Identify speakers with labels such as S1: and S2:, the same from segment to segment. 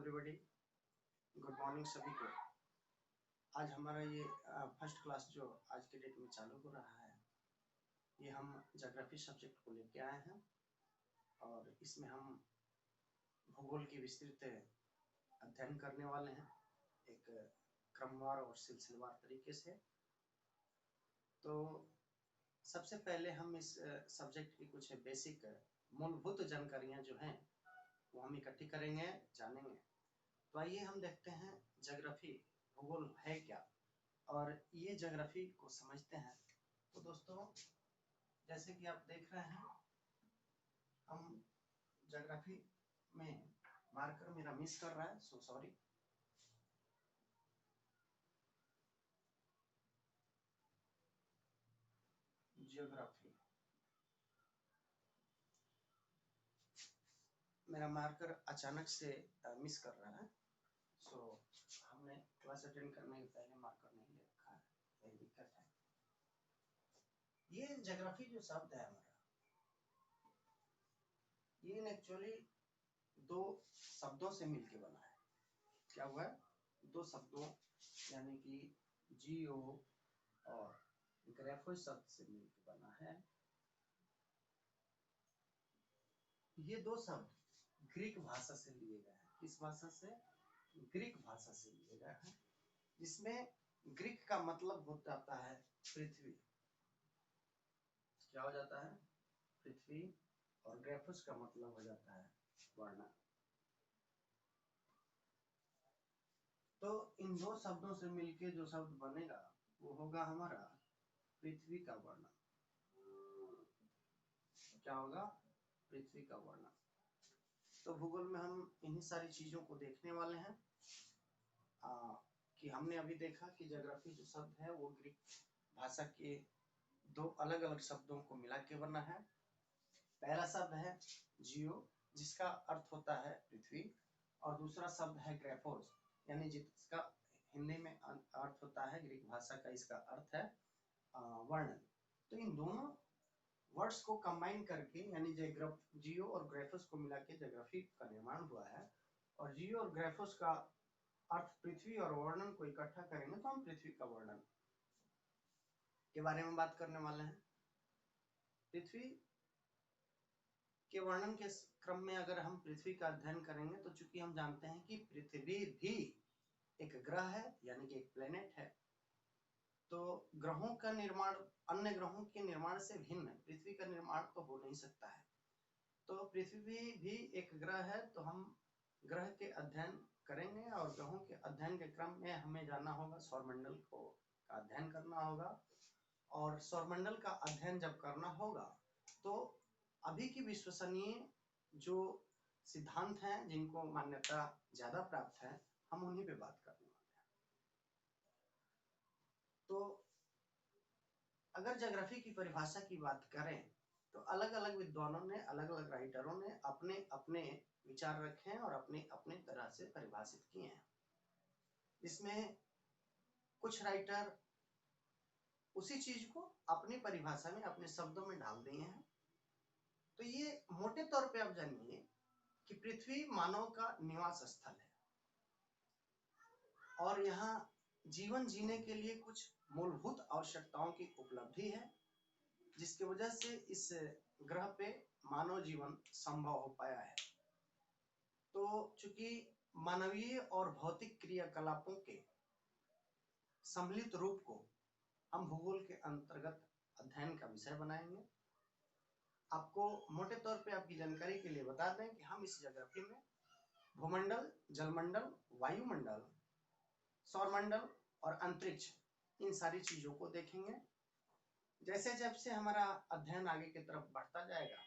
S1: Everybody, good morning सभी को। आज हमारा ये फर्स्ट क्लास जो आज के डेट में चालू हो रहा है, ये हम ज्योग्राफी सब्जेक्ट को लेके आए हैं और इसमें हम भूगोल की विस्तृत अध्ययन करने वाले हैं एक क्रमवार और सिलसिलेवार तरीके से। तो सबसे पहले हम इस सब्जेक्ट की कुछ बेसिक मूलभूत जानकारियाँ जो हैं वो हम इकट्ठी करेंगे, जानेंगे। तो आइए हम देखते हैं ज्योग्राफी भूगोल है क्या और ये ज्योग्राफी को समझते हैं। तो दोस्तों, जैसे कि आप देख रहे हैं, हम ज्योग्राफी में मार्कर मेरा मिस कर रहा है, सो सॉरी। ज्योग्राफी मेरा मार्कर अचानक से मिस कर रहा है, सो हमने क्लास अटेंड करने के पहले मार्कर नहीं ले रखा है, यही दिक्कत है। ये ज्योग्राफी जो शब्द है हमारा, ये एक्चुअली दो शब्दों से मिलके बना है। क्या हुआ है? दो शब्दों यानी कि जियो और ग्राफो शब्द से मिलके बना है। ये दो शब्द ग्रीक भाषा से लिए गए हैं। किस भाषा से? ग्रीक भाषा से लिए गए हैं, जिसमें ग्रीक का मतलब हो जाता है पृथ्वी। क्या हो जाता है? पृथ्वी। और ग्राफोस का मतलब हो जाता है वर्णन। तो इन दो शब्दों से मिलके जो शब्द बनेगा वो होगा हमारा पृथ्वी का वर्णन। क्या होगा? पृथ्वी का वर्णन। तो भूगोल में हम इन्हीं सारी चीजों को देखने वाले हैं कि हमने अभी देखा कि ज्योग्राफी जो शब्द है वो ग्रीक भाषा के दो अलग अलग शब्दों को मिला के बना है। पहला शब्द है जियो, जिसका अर्थ होता है पृथ्वी, और दूसरा शब्द है ग्राफोस, यानी जिसका हिंदी में अर्थ होता है, ग्रीक भाषा का इसका अर्थ है वर्णन। तो इन दोनों वर्ड्स को कंबाइन करके यानी जियो और ग्राफोस को मिला के ज्योग्राफी का निर्माण हुआ है। और जियो और ग्राफोस का अर्थ पृथ्वी और वर्णन को इकट्ठा करेंगे तो हम पृथ्वी का वर्णन के बारे में बात करने वाले हैं। पृथ्वी के वर्णन के क्रम में अगर हम पृथ्वी का अध्ययन करेंगे तो चूंकि हम जानते हैं कि पृथ्वी भी एक ग्रह है यानी कि एक प्लेनेट है, तो ग्रहों का निर्माण अन्य ग्रहों के निर्माण से भिन्न पृथ्वी का निर्माण तो हो नहीं सकता है। तो पृथ्वी भी एक ग्रह है, तो हम ग्रह के अध्ययन करेंगे और ग्रहों के अध्ययन के क्रम में हमें जानना होगा सौरमंडल को का अध्ययन करना होगा। और सौरमंडल का अध्ययन जब करना होगा तो अभी की विश्वसनीय जो सिद्धांत हैं जिनको मान्यता ज्यादा प्राप्त है, हम उन्हीं पे बात करने वाले हैं। तो अगर ज्योग्राफी की परिभाषा की बात करें तो अलग अलग विद्वानों ने, अलग अलग राइटरों ने अपने अपने विचार रखे हैं और अपने अपने तरह से परिभाषित किए हैं। इसमें कुछ राइटर उसी चीज को अपनी परिभाषा में, अपने शब्दों में ढाल दिए हैं। तो ये मोटे तौर पे आप जानिए कि पृथ्वी मानव का निवास स्थल है और यहाँ जीवन जीने के लिए कुछ मूलभूत आवश्यकताओं की उपलब्धि है, जिसकी वजह से इस ग्रह पे मानव जीवन संभव हो पाया है। तो चूंकि मानवीय और भौतिक क्रियाकलापों के सम्मिलित रूप को हम भूगोल के अंतर्गत अध्ययन का विषय बनाएंगे। आपको मोटे तौर पे आपकी जानकारी के लिए बता दें कि हम इस ज्योग्राफी में भूमंडल, जलमंडल, वायुमंडल, सौरमंडल और अंतरिक्ष, इन सारी चीजों को देखेंगे। जैसे जैसे हमारा अध्ययन आगे की तरफ बढ़ता जाएगा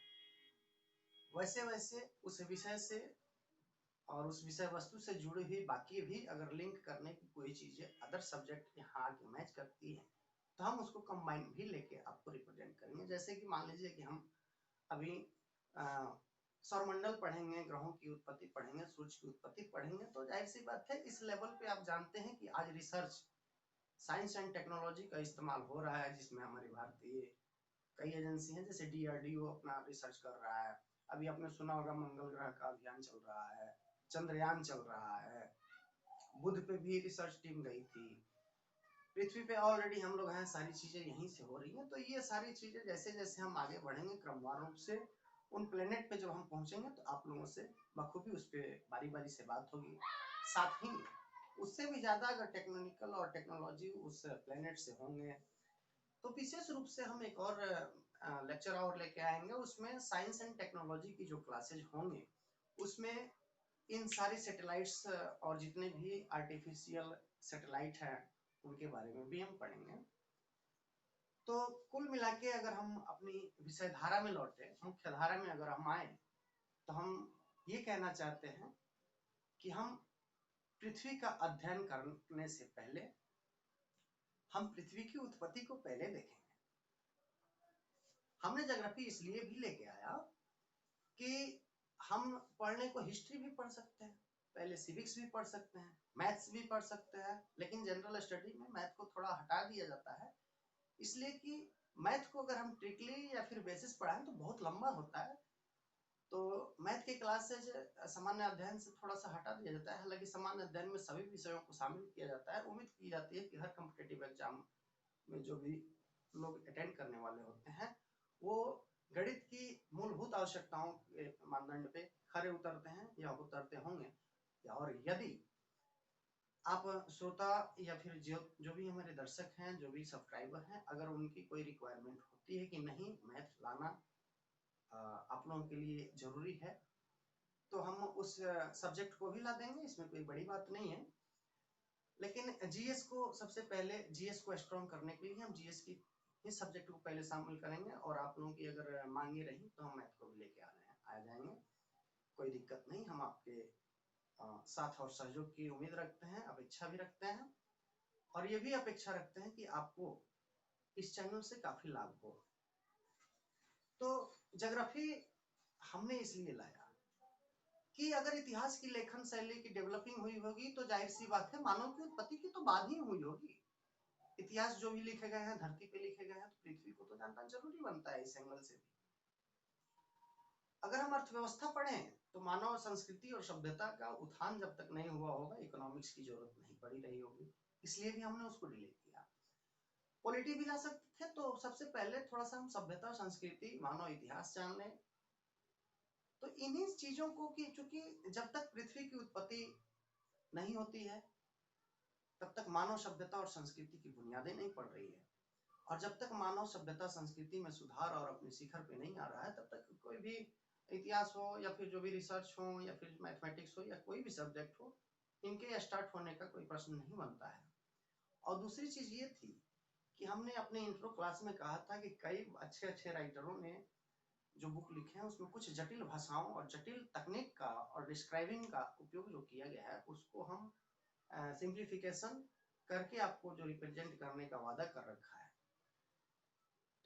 S1: वैसे वैसे उस विषय से और उस विषय वस्तु से जुड़ी हुई बाकी भी अगर लिंक करने की कोई चीजें अदर सब्जेक्ट यहाँ आके मैच करती है तो हम उसको कंबाइन भी लेके आपको रिप्रेजेंट करेंगे। जैसे कि मान लीजिए कि हम अभी सौरमंडल पढ़ेंगे, ग्रहों की उत्पत्ति पढ़ेंगे, सूर्य की उत्पत्ति पढ़ेंगे, तो जाहिर सी बात है इस लेवल पे आप जानते हैं कि आज रिसर्च, साइंस एंड टेक्नोलॉजी का इस्तेमाल हो रहा है, जिसमें हमारी भारतीय कई एजेंसी हैं जैसे DRDO अपना रिसर्च कर रहा है। अभी आपने सुना होगा मंगल ग्रह का अभियान चल रहा है, चंद्रयान चल रहा है, बुध पे भी रिसर्च टीम गई थी, पृथ्वी पे ऑलरेडी हम लोग हैं, सारी चीजें यहीं से हो रही हैं। तो ये सारी चीजें जैसे जैसे हम आगे बढ़ेंगे क्रमवार रूप से, उन प्लेनेट पे जब हम पहुंचेंगे तो आप लोगों से बखूबी उस पर बारी बारी से बात होगी। साथ ही उससे भी ज्यादा अगर टेक्निकल और टेक्नोलॉजी उस प्लेनेट से होंगे तो विशेष रूप से हम एक और लेक्चर और लेके आएंगे, उसमें साइंस एंड टेक्नोलॉजी की जो क्लासेज होंगे उसमें इन सारी सैटेलाइट्स और जितने भी आर्टिफिशियल सैटेलाइट हैं उनके बारे में भी हम पढ़ेंगे। तो कुल मिला के अगर हम अपनी विषय धारा में लौटे, मुख्य धारा में अगर हम आए, तो हम ये कहना चाहते हैं कि हम पृथ्वी का अध्ययन करने से पहले हम पृथ्वी की उत्पत्ति को पहले देखेंगे। हमने ज्योग्राफी इसलिए भी लेके आया कि हम पढ़ने को हिस्ट्री भी पढ़ सकते हैं, पहले सिविक्स भी पढ़ सकते हैं, मैथ्स भी पढ़ सकते हैं, लेकिन जनरल स्टडी में मैथ को थोड़ा हटा दिया जाता है, इसलिए कि मैथ को अगर हम ट्रिकली या फिर बेसिस पढ़ाएं तो बहुत लंबा होता है। तो मैथ के क्लासेज सामान्य अध्ययन से थोड़ा सा हटा दिया जाता है, हालांकि सामान्य अध्ययन में सभी विषयों को शामिल किया जाता है। उम्मीद की जाती है कि हर कॉम्पिटिटिव एग्जाम में जो भी लोग अटेंड करने वाले होते हैं वो गणित की मूलभूत आवश्यकताओं के मानदंड पे खरे उतरते हैं या उतरते होंगे। और यदि आप श्रोता या फिर जो भी हमारे दर्शक हैं, जो भी सब्सक्राइबर हैं, अगर उनकी कोई रिक्वायरमेंट होती है कि नहीं मैथ लाना आप लोगों के लिए जरूरी है, तो हम उस सब्जेक्ट को भी ला देंगे, इसमें कोई बड़ी बात नहीं है। लेकिन जीएस को सबसे पहले, जीएस को स्ट्रॉन्ग करने के लिए हम जीएस की इस सब्जेक्ट को पहले शामिल करेंगे, और आप लोगों की अगर मांगे रही तो हम मैथ को भी लेके आ जाएंगे, कोई दिक्कत नहीं। हम आपके साथ और सहयोग की उम्मीद रखते हैं, अपेक्षा भी रखते हैं, और ये भी अपेक्षा रखते हैं कि आपको इस चैनल से काफी लाभ हो। तो ज्योग्राफी हमने इसलिए लाया कि अगर इतिहास की लेखन शैली की डेवलपिंग हुई होगी तो जाहिर सी बात है मानव की उत्पत्ति की तो बाद ही हुई होगी। इतिहास जो भी लिखे गए हैं धरती पे लिखे गए हैं, तो पृथ्वी को तो जानना जरूरी बनता है इस एंगल से भी। अगर हम अर्थव्यवस्था पढ़ें तो मानव संस्कृति और सभ्यता का उत्थान जब तक नहीं हुआ होगा, इकोनॉमिक्स की जरूरत नहीं पड़ी रही होगी, इसलिए भी हमने उसको डिलीट किया। पॉलिटी भी ला सकते थे, तो सबसे पहले थोड़ा सा हम सभ्यता, संस्कृति, मानव इतिहास जान लें। तो इन्हीं चीजों को कि चूंकि जब तक पृथ्वी की उत्पत्ति नहीं होती है तब तक मानव सभ्यता और संस्कृति की बुनियादें नहीं पड़ रही है, और जब तक मानव सभ्यता संस्कृति में सुधार और अपने शिखर पे नहीं आ रहा है तब तक कोई भी इतिहास हो या फिर जो भी रिसर्च हो या फिर मैथमेटिक्स हो या कोई भी सब्जेक्ट हो, इनके स्टार्ट होने का कोई प्रश्न नहीं बनता है। और दूसरी चीज ये थी कि हमने अपने इंट्रो क्लास में कहा था कि कई अच्छे अच्छे राइटरों ने जो बुक लिखे हैं उसमें कुछ जटिल भाषाओं और जटिल तकनीक का और डिस्क्राइबिंग का उपयोग जो किया गया है उसको हम सिंप्लीफिकेशन करके आपको जो रिप्रेजेंट करने का वादा कर रखा है,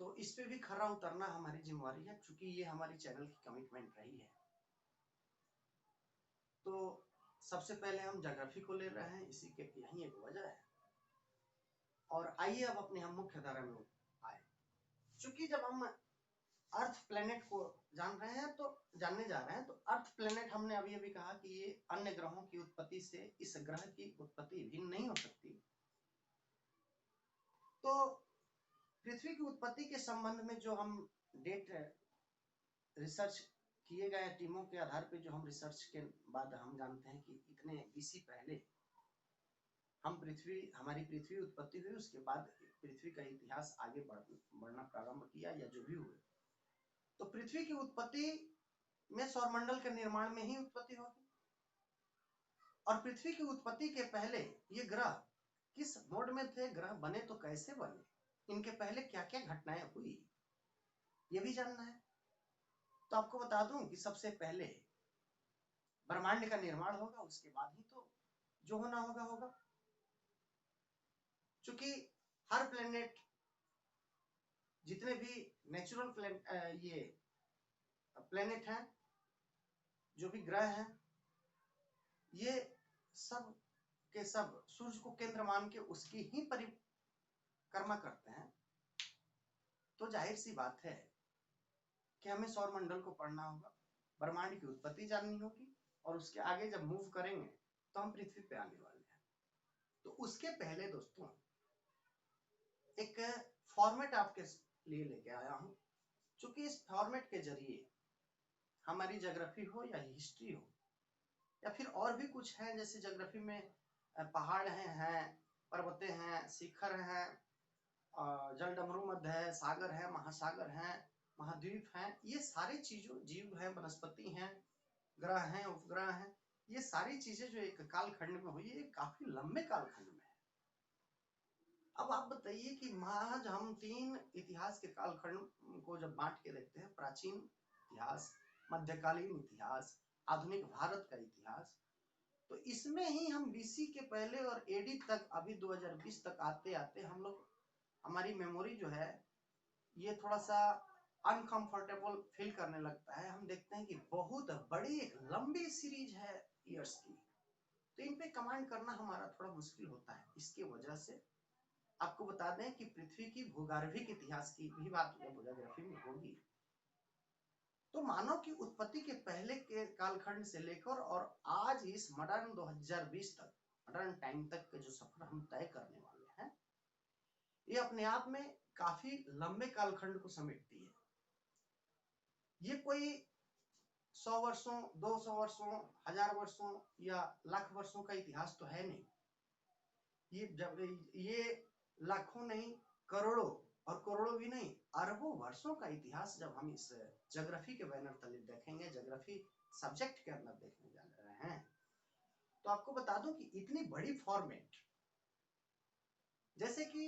S1: तो इस पे भी खरा उतरना हमारी जिम्मेवारी है, क्योंकि ये हमारी चैनल की कमिटमेंट रही है। तो सबसे पहले हम ज्योग्राफी को ले रहे हैं, इसी के यही एक वजह है। और आइए अब अपने हम मुख्य धारा में आए। चूंकि जब हम अर्थ प्लेनेट को जानने जा रहे हैं, तो अर्थ प्लेनेट हमने अभी अभी कहा कि ये अन्य ग्रहों की उत्पत्ति से इस ग्रह की उत्पत्ति भिन्न नहीं हो सकती। तो पृथ्वी की उत्पत्ति के संबंध में जो हम डेट रिसर्च किए गए टीमों के आधार पे जो हम रिसर्च के बाद हम जानते हैं कि इतने बीसी पहले हमारी पृथ्वी उत्पत्ति हुई, उसके बाद पृथ्वी का इतिहास आगे बढ़ना प्रारंभ किया या जो भी हुए। तो पृथ्वी की उत्पत्ति में सौरमंडल के निर्माण में ही उत्पत्ति होगी, और पृथ्वी की उत्पत्ति के पहले ये ग्रह किस मोड में थे, ग्रह बने तो कैसे बने, इनके पहले क्या क्या घटनाएं हुई, ये भी जानना है। तो आपको बता दूं कि सबसे पहले ब्रह्मांड का निर्माण होगा, उसके बाद ही तो जो होना होगा होगा। चूंकि हर प्लेनेट, जितने भी नेचुरल ये प्लेनेट हैं, जो भी ग्रह हैं, ये सब के सब सूर्य को केंद्र मान के उसकी ही परिक्रमा करते हैं। तो जाहिर सी बात है कि हमें सौरमंडल को पढ़ना होगा, ब्रह्मांड की उत्पत्ति जाननी होगी, और उसके आगे जब मूव करेंगे तो हम पृथ्वी पे आने वाले हैं। तो उसके पहले दोस्तों एक फॉर्मेट आपके लिए लेके आया हूं, क्योंकि इस फॉर्मेट के जरिए हमारी ज्योग्राफी हो या हिस्ट्री हो या फिर और भी कुछ है, जैसे ज्योग्राफी में पहाड़ हैं, पर्वतें हैं, शिखर हैं, जल डमरू मध्य है, सागर है, महासागर है, महाद्वीप हैं, ये सारी चीजों, जीव हैं, वनस्पति हैं, ग्रह हैं, उपग्रह हैं, ये सारी चीजें जो एक कालखंड में हुई है, काफी लंबे कालखंड में है। अब आप बताइए कि महज हम 3 इतिहास के कालखंड को जब बांट के देखते हैं, प्राचीन इतिहास, मध्यकालीन इतिहास, आधुनिक भारत का इतिहास, तो इसमें ही हम बीसी के पहले और एडी तक, अभी 2020 तक आते आते हम लोग, हमारी मेमोरी जो है ये थोड़ा सा अनकंफर्टेबल फील करने लगता है। हम देखते हैं कि बहुत बड़ी एक लंबी सीरीज है ईयर्स की, तो इन पे कमांड करना हमारा थोड़ा मुश्किल होता है। इसके वजह से आपको बता दें कि पृथ्वी की भूगर्भिक इतिहास की भी बात ज्योग्राफी में होगी। तो मानव की उत्पत्ति के पहले के कालखंड से लेकर और आज इस मॉडर्न 2020 तक, मॉडर्न टाइम तक के जो सफर हम तय करने वाले हैं, ये अपने आप में काफी लंबे कालखंड को समेटती है। ये कोई 100 वर्षों, 200 वर्षों, 1000 वर्षों या लाख वर्षों का इतिहास तो है नहीं। ये लाखों नहीं, करोड़ों, और करोड़ों भी नहीं, अरबों वर्षों का इतिहास जब हम इस ज्योग्राफी के बैनर तले देखेंगे, ज्योग्राफी सब्जेक्ट के अंदर देखने जा रहे हैं, तो आपको बता दूं कि इतनी बड़ी फॉर्मेट, जैसे कि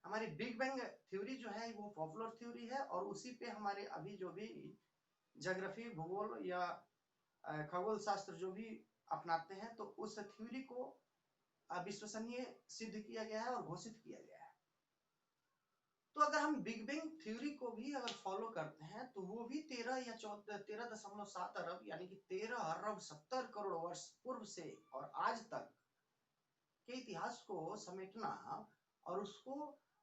S1: हमारी बिग बैंग थ्योरी जो है वो पॉपुलर थ्योरी है, और उसी पे हमारे अभी जो भी ज्योग्राफी, भूगोल या खगोल शास्त्र जो भी अपनाते हैं, तो उस थ्योरी को अविश्वसनीय सिद्ध किया गया है और घोषित किया गया है। तो अगर हम बिग बैंग थ्योरी को भी अगर फॉलो करते हैं, तो वो भी 13 या 13.7 अरब यानी कि 13 अरब 70 करोड़ वर्ष पूर्व से और आज तक के इतिहास को समेटना और उसको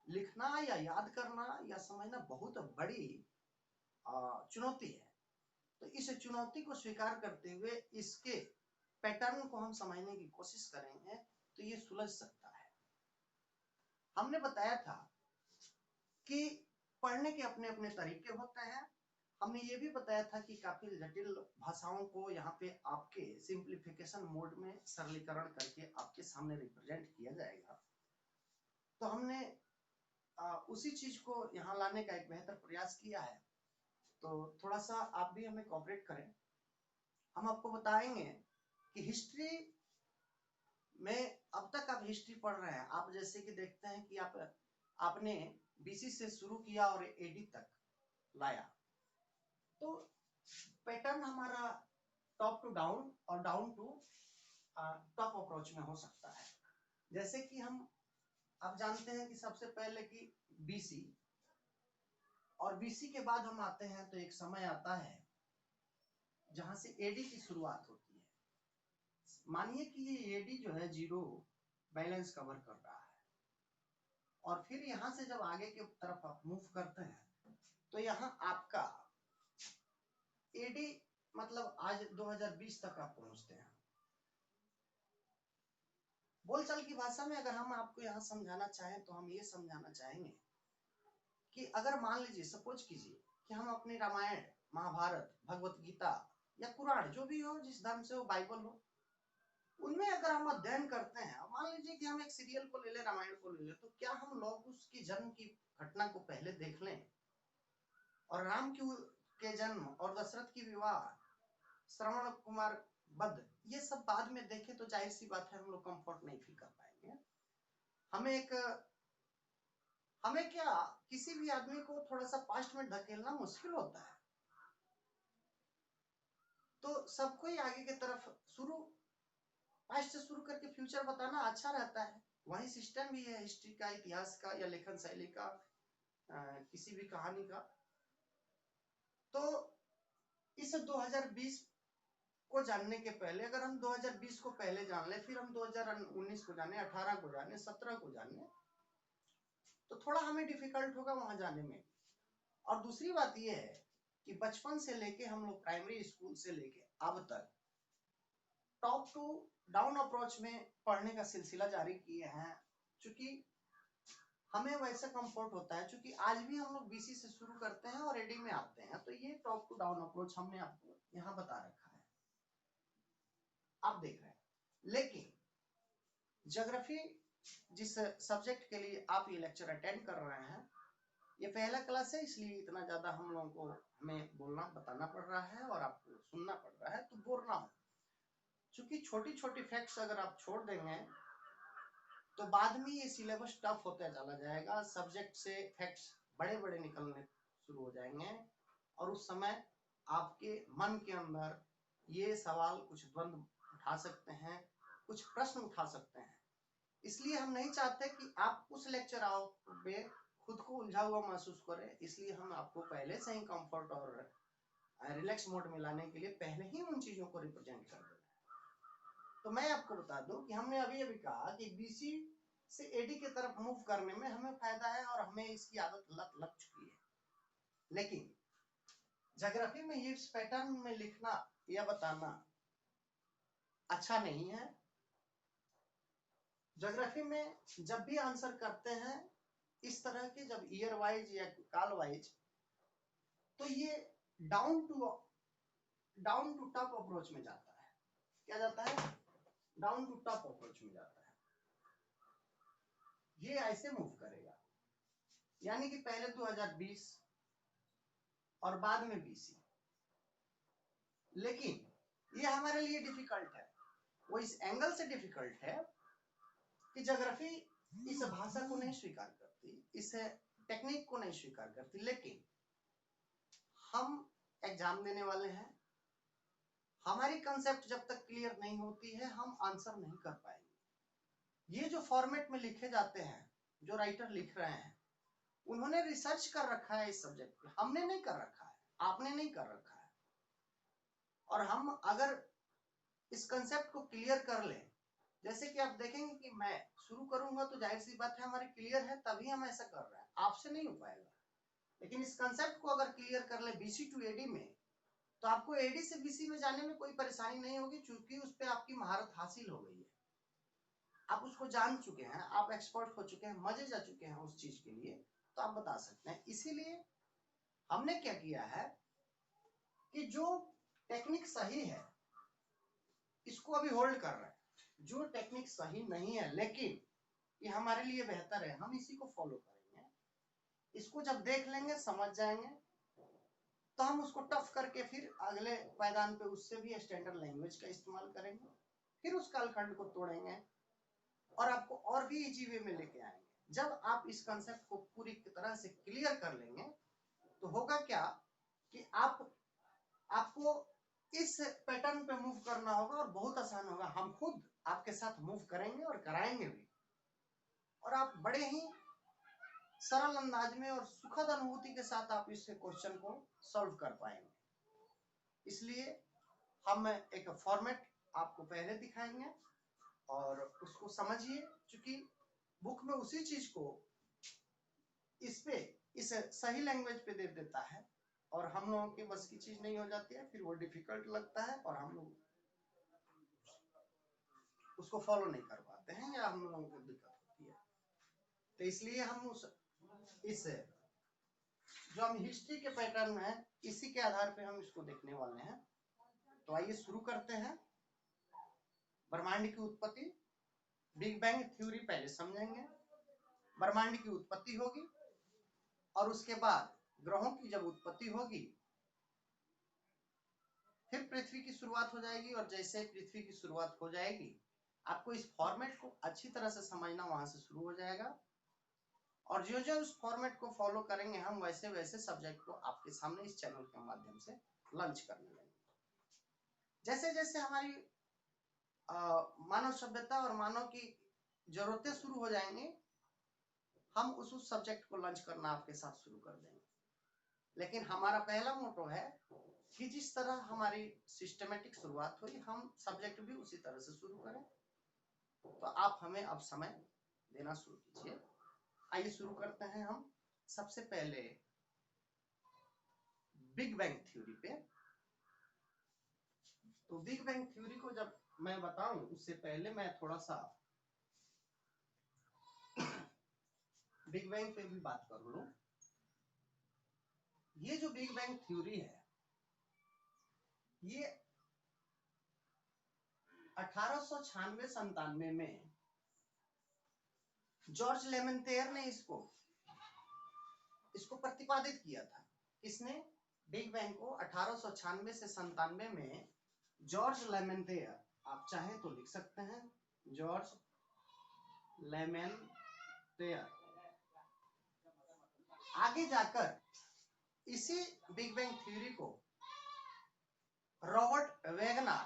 S1: लिखना या याद करना या समझना बहुत बड़ी चुनौती है। तो इस चुनौती को स्वीकार करते हुए इसके पैटर्न को हम समझने की कोशिश करेंगे, तो ये सुलझ सकता है। हमने बताया था कि पढ़ने के अपने अपने तरीके होते हैं। हमने ये भी बताया था कि काफी जटिल भाषाओं को यहाँ पे आपके सिंप्लीफिकेशन मोड में सरलीकरण करके आपके सामने रिप्रेजेंट किया जाएगा। तो हमने उसी चीज को यहाँ लाने का एक बेहतर प्रयास किया है। तो थोड़ा सा आप भी हमें कोऑपरेट करें। हम आपको बताएंगे कि हिस्ट्री में, अब तक आप हिस्ट्री पढ़ रहे हैं, आप जैसे कि देखते हैं कि आपने बीसी से शुरू किया और एडी तक लाया, तो पैटर्न हमारा टॉप टू डाउन और डाउन टू टॉप अप्रोच में हो सकता है। जैसे कि हम अब जानते हैं कि सबसे पहले कि बीसी, और बीसी के बाद हम आते हैं तो एक समय आता है जहां से एडी की शुरुआत होती है। मानिए कि ये एडी जो है 0 बैलेंस कवर कर रहा है, और फिर यहां से जब आगे की तरफ आप मूव करते हैं, तो यहाँ आपका एडी मतलब आज 2020 तक आप पहुंचते हैं। बोलचाल की भाषा में अगर हम आपको यहाँ समझाना चाहें, तो हम ये समझाना चाहेंगे कि अगर मान लीजिए, सपोज कीजिए कि हम अपने रामायण, महाभारत, भगवत गीता या कुरान, जो भी हो, जिस धर्म से हो, बाइबल हो, उनमें अगर हम अध्ययन करते हैं, मान लीजिए कि हम एक सीरियल को ले लें, रामायण को ले लें, तो क्या हम लोग उसकी जन्म की घटना को पहले देख लें और राम के जन्म और दशरथ की विवाह, श्रवण कुमार वध, ये सब बाद में देखें, तो जाहिर सी बात है हम लोग कंफर्ट नहीं फील कर पाएंगे। हमें क्या, किसी भी आदमी को थोड़ा सा पास्ट में धकेलना मुश्किल होता है। तो सबको ही आगे की तरफ पास्ट से शुरू करके फ्यूचर बताना अच्छा रहता है। वही सिस्टम भी है हिस्ट्री का, इतिहास का या लेखन शैली का, किसी भी कहानी का। तो इस 2020 को जानने के पहले, अगर हम 2020 को पहले जान ले, फिर हम 2019 को जाने, 18 को जाने, 17 को जाने, तो थोड़ा हमें डिफिकल्ट होगा वहां जाने में। और दूसरी बात यह है कि बचपन से लेके हम लोग प्राइमरी स्कूल से लेके अब तक टॉप टू डाउन अप्रोच में पढ़ने का सिलसिला जारी किए हैं, क्योंकि हमें वैसा कंफर्ट होता है, क्योंकि आज भी हम लोग बीसी से शुरू करते हैं और एडी में आते हैं, तो ये टॉप टू डाउन अप्रोच हमने आपको यहाँ बता रखा है, आप देख रहे हैं। लेकिन ज्योग्राफी जिस सब्जेक्ट के लिए आप ये लेक्चर अटेंड कर रहे हैं, ये पहला क्लास है, इसलिए इतना ज्यादा हम लोगों को हमें बोलना बताना पड़ रहा है और आपको सुनना पड़ रहा है, तो बोर ना हो। क्योंकि छोटी छोटी फैक्ट्स अगर आप छोड़ देंगे तो बाद में ये सिलेबस टफ होता चला जाएगा, सब्जेक्ट से फैक्ट्स बड़े बड़े निकलने शुरू हो जाएंगे और उस समय आपके मन के अंदर ये सवाल कुछ द्वंद्व उठा सकते हैं, कुछ प्रश्न उठा सकते हैं। इसलिए हम नहीं चाहते कि आप उस लेक्चर आओ पे खुद को उलझा हुआ महसूस करें, इसलिए हम आपको पहले से ही कंफर्ट और रिलैक्स मोड में लाने के लिए पहले ही उन चीजों को रिप्रेजेंट कर देना। तो मैं आपको बता दूं कि हमने अभी अभी कहा कि बीसी से एडी की तरफ मूव करने में हमें फायदा है और हमें इसकी आदत लग चुकी है। लेकिन ज्योग्राफी में ये पैटर्न में लिखना या बताना अच्छा नहीं है। ज्योग्राफी में जब भी आंसर करते हैं इस तरह के, जब ईयर वाइज या काल वाइज, तो ये डाउन टू टॉप अप्रोच में जाता है। क्या जाता है? डाउन टू टॉप अप्रोच में जाता है। ये ऐसे मूव करेगा, यानी कि पहले 2020 और बाद में बीसी। लेकिन ये हमारे लिए डिफिकल्ट है। वो इस एंगल से डिफिकल्ट है कि ज्योग्राफी इस भाषा को नहीं स्वीकार करती, इस टेक्निक को नहीं स्वीकार करती। लेकिन हम एग्जाम देने वाले हैं, हमारी कंसेप्ट जब तक क्लियर नहीं होती है हम आंसर नहीं कर पाएंगे। ये जो फॉर्मेट में लिखे जाते हैं, जो राइटर लिख रहे हैं, उन्होंने रिसर्च कर रखा है इस सब्जेक्ट पे, हमने नहीं कर रखा है, आपने नहीं कर रखा है। और हम अगर इस कंसेप्ट को क्लियर कर लें, जैसे कि आप देखेंगे कि मैं शुरू करूंगा तो जाहिर सी बात है हमारी क्लियर है, तभी हम ऐसा कर रहे हैं, आपसे नहीं हो पाएगा। लेकिन इस कंसेप्ट को अगर क्लियर कर ले बीसी टू एडी में, तो आपको एडी से बीसी में जाने में कोई परेशानी नहीं होगी, क्योंकि उस पर आपकी महारत हासिल हो गई है, आप उसको जान चुके हैं, आप एक्सपर्ट हो चुके हैं, मजे जा चुके हैं उस चीज के लिए, तो आप बता सकते हैं। इसीलिए हमने क्या किया है कि जो टेक्निक सही है इसको अभी होल्ड कर रहे हैं, जो टेक्निक सही नहीं है लेकिन ये हमारे लिए बेहतर है, हम इसी को फॉलो करेंगे। इसको जब देख लेंगे, समझ जाएंगे, तो हम उसको टफ करके फिर अगले पायदान पे उससे भी स्टैंडर्ड लैंग्वेज का इस्तेमाल करेंगे, फिर उस कालखंड को तोड़ेंगे और आपको और भी इजी वे में लेके आएंगे। जब आप इस कंसेप्ट को पूरी तरह से क्लियर कर लेंगे तो होगा क्या कि आपको इस पैटर्न पे मूव करना होगा और बहुत आसान होगा। हम खुद आपके साथ मूव करेंगे और कराएंगे भी, और आप बड़े ही सरल अंदाज में और सुखद अनुभूति के साथ आप इस क्वेश्चन को सॉल्व कर पाएंगे। इसलिए हम एक फॉर्मेट आपको पहले दिखाएंगे और उसको समझिए, क्योंकि बुक में उसी चीज को इस सही लैंग्वेज पे दे देता है और हम लोगों की बस की चीज नहीं हो जाती है, फिर वो डिफिकल्ट लगता है और हम लोग उसको फॉलो नहीं कर पाते हैं या हम लोगों को दिक्कत होती है। तो इसलिए हम इस जो हम हिस्ट्री के पैटर्न है इसी के आधार पे हम इसको देखने वाले हैं। तो आइए शुरू करते हैं। ब्रह्मांड की उत्पत्ति, बिग बैंग थ्योरी पहले समझेंगे। ब्रह्मांड की उत्पत्ति होगी और उसके बाद ग्रहों की जब उत्पत्ति होगी फिर पृथ्वी की शुरुआत हो जाएगी, और जैसे पृथ्वी की शुरुआत हो जाएगी आपको इस फॉर्मेट को अच्छी तरह से समझना वहां से शुरू हो जाएगा, और जो जो उस फॉर्मेट को फॉलो करेंगे हम वैसे वैसे सब्जेक्ट को आपके सामने इस चैनल के माध्यम से लॉन्च करने लगेंगे। जैसे जैसे हमारी मानव सभ्यता और मानव की जरूरतें शुरू हो जाएंगी हम उस सब्जेक्ट को लॉन्च करना आपके साथ शुरू कर देंगे। लेकिन हमारा पहला मोटो है कि जिस तरह हमारी सिस्टमेटिक शुरुआत हुई हम सब्जेक्ट भी उसी तरह से शुरू करें। तो आप हमें अब समय देना शुरू कीजिए। आइए शुरू करते हैं हम सबसे पहले बिग बैंग थ्योरी पे। तो बिग बैंग थ्योरी को जब मैं बताऊं उससे पहले मैं थोड़ा सा बिग बैंग पे भी बात कर लूं। ये जो बिग बैंग थ्योरी है ये 1896-97 में जॉर्ज लेमेंतेयर ने इसको प्रतिपादित किया था। किसने? बिग बैंग को 1896 से 97 में जॉर्ज लेमेंतेयर, आप चाहे तो लिख सकते हैं जॉर्ज लेमेंतेयर। आगे जाकर इसी बिग बैंग थ्योरी को रॉबर्ट वेगनर,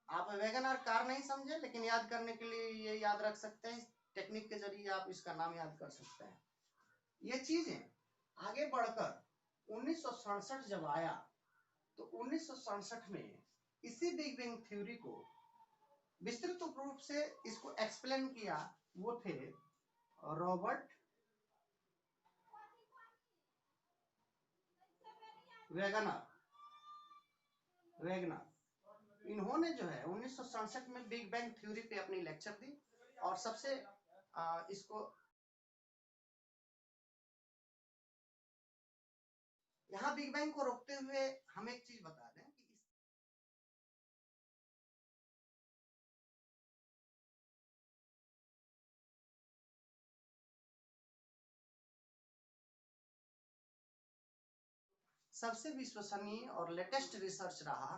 S1: आप वेगनर कार नहीं समझे लेकिन याद करने के लिए ये याद रख सकते हैं, टेक्निक के जरिए आप इसका नाम याद कर सकते हैं। ये चीजें आगे बढ़कर 1967 जब आया तो 1967 में इसी बिग बैंग थ्योरी को विस्तृत रूप से इसको एक्सप्लेन किया, वो थे रॉबर्ट वेगनर। इन्होंने जो है 1967 में बिग बैंग थ्योरी पे अपनी लेक्चर दी और सबसे इसको यहाँ बिग बैंग को रोकते हुए हम एक चीज बता दें कि सबसे विश्वसनीय और लेटेस्ट रिसर्च रहा